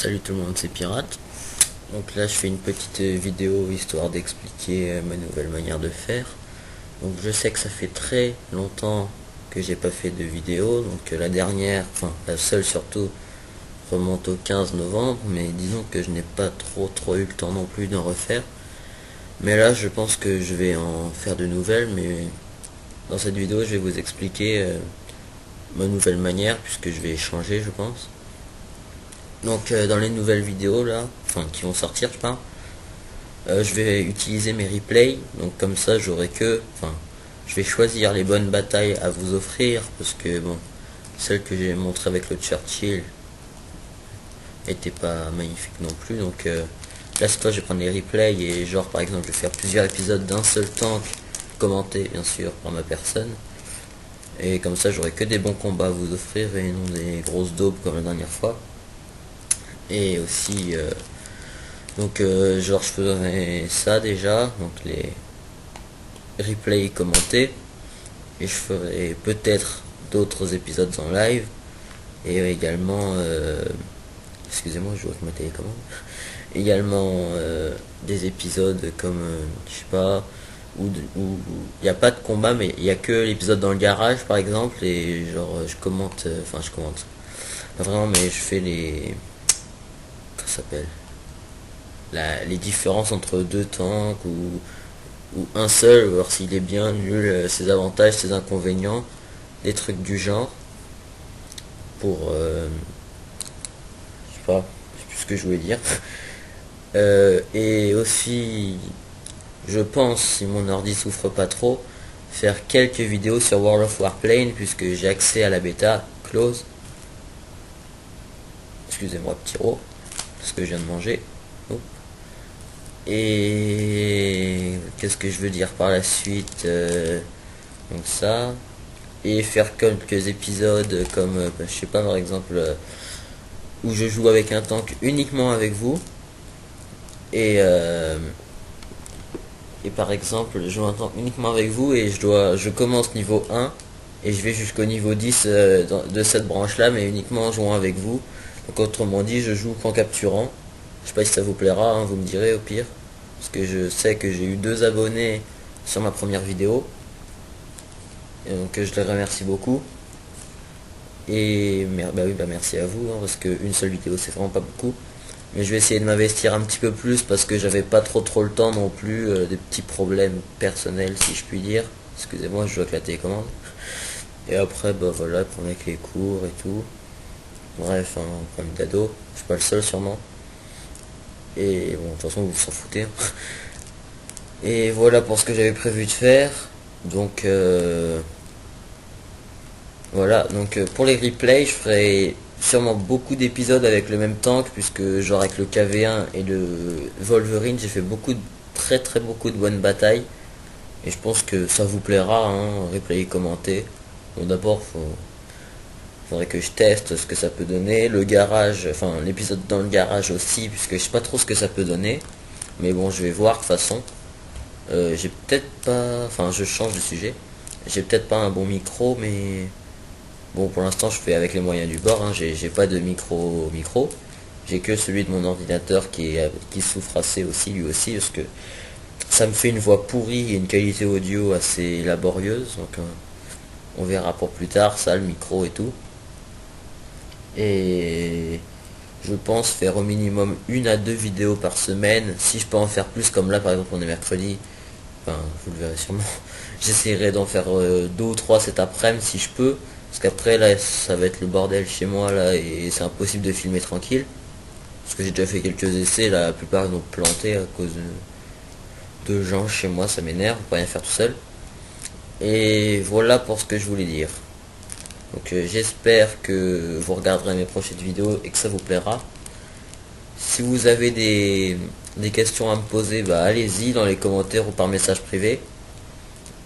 Salut tout le monde, c'est Pirate. Donc là je fais une petite vidéo histoire d'expliquer ma nouvelle manière de faire. Donc je sais que ça fait très longtemps que j'ai pas fait de vidéo. Donc la dernière, enfin la seule surtout, remonte au 15 novembre. Mais disons que je n'ai pas trop eu le temps non plus d'en refaire. Mais là je pense que je vais en faire de nouvelles. Mais dans cette vidéo je vais vous expliquer ma nouvelle manière, puisque je vais changer je pense. Donc dans les nouvelles vidéos là, enfin qui vont sortir je pense, je vais utiliser mes replays. Donc comme ça j'aurai je vais choisir les bonnes batailles à vous offrir, parce que bon, celle que j'ai montrée avec le Churchill était pas magnifique non plus. Donc là cette fois je vais prendre les replays et genre par exemple je vais faire plusieurs épisodes d'un seul tank, commenté bien sûr par ma personne. Et comme ça j'aurai que des bons combats à vous offrir et non des grosses daubes comme la dernière fois. Et aussi genre je ferai ça déjà, donc les replays commentés, et je ferai peut-être d'autres épisodes en live, et également excusez-moi je joue avec ma télécommande, également des épisodes comme je sais pas, où il n'y a pas de combat mais il n'y a que l'épisode dans le garage par exemple, et genre je commente, je commente pas vraiment, mais je fais les, comment ça s'appelle, les différences entre deux tanks, ou un seul, voir s'il est bien, nul, ses avantages, ses inconvénients, des trucs du genre, pour je sais pas, je sais plus ce que je voulais dire. Et aussi, je pense, si mon ordi souffre pas trop, faire quelques vidéos sur World of Warplane, puisque j'ai accès à la bêta close. Excusez-moi petit ro, parce que je viens de manger. Oh. Et qu'est-ce que je veux dire par la suite, donc ça, et faire quelques épisodes comme je sais pas, par exemple où je joue avec un tank uniquement avec vous, et par exemple je joue un tank uniquement avec vous et je commence niveau 1 et je vais jusqu'au niveau 10 de cette branche là, mais uniquement en jouant avec vous. Donc autrement dit je joue qu'en capturant. Je sais pas si ça vous plaira, hein, vous me direz au pire, parce que je sais que j'ai eu 2 abonnés sur ma première vidéo, et donc je les remercie beaucoup. Et bah oui, bah merci à vous, hein, parce qu'une seule vidéo c'est vraiment pas beaucoup. Mais je vais essayer de m'investir un petit peu plus, parce que j'avais pas trop le temps non plus, des petits problèmes personnels si je puis dire. Excusez-moi, je joue avec la télécommande. Et après bah voilà, prendre avec les cours et tout. Bref, un problème d'ado, je suis pas le seul sûrement. Et bon, de toute façon vous s'en foutez, hein. Et voilà pour ce que j'avais prévu de faire. Donc voilà, donc pour les replays, je ferai sûrement beaucoup d'épisodes avec le même tank, puisque genre avec le KV1 et le Wolverine, j'ai fait très beaucoup de bonnes batailles. Et je pense que ça vous plaira, hein, replay et commenter. Bon, d'abord, faudrait que je teste ce que ça peut donner. Le garage, enfin l'épisode dans le garage aussi, puisque je sais pas trop ce que ça peut donner. Mais bon, je vais voir de toute façon. J'ai peut-être pas, enfin je change de sujet. J'ai peut-être pas un bon micro, mais bon, pour l'instant je fais avec les moyens du bord, hein. J'ai pas de micro. J'ai que celui de mon ordinateur qui souffre assez aussi, lui aussi, parce que ça me fait une voix pourrie et une qualité audio assez laborieuse. Donc on verra pour plus tard, ça, le micro et tout. Et je pense faire au minimum 1 à 2 vidéos par semaine. Si je peux en faire plus, comme là par exemple on est mercredi, enfin vous le verrez sûrement, j'essaierai d'en faire 2 ou 3 cet après-midi si je peux. Parce qu'après là ça va être le bordel chez moi là, et c'est impossible de filmer tranquille. Parce que j'ai déjà fait quelques essais, là, la plupart ils ont planté à cause de gens chez moi, ça m'énerve, pas rien faire tout seul. Et voilà pour ce que je voulais dire. Donc j'espère que vous regarderez mes prochaines vidéos et que ça vous plaira. Si vous avez des questions à me poser, bah allez-y dans les commentaires ou par message privé.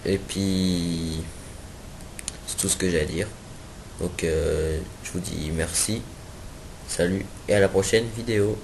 Et puis c'est tout ce que j'ai à dire. Donc je vous dis merci, salut et à la prochaine vidéo.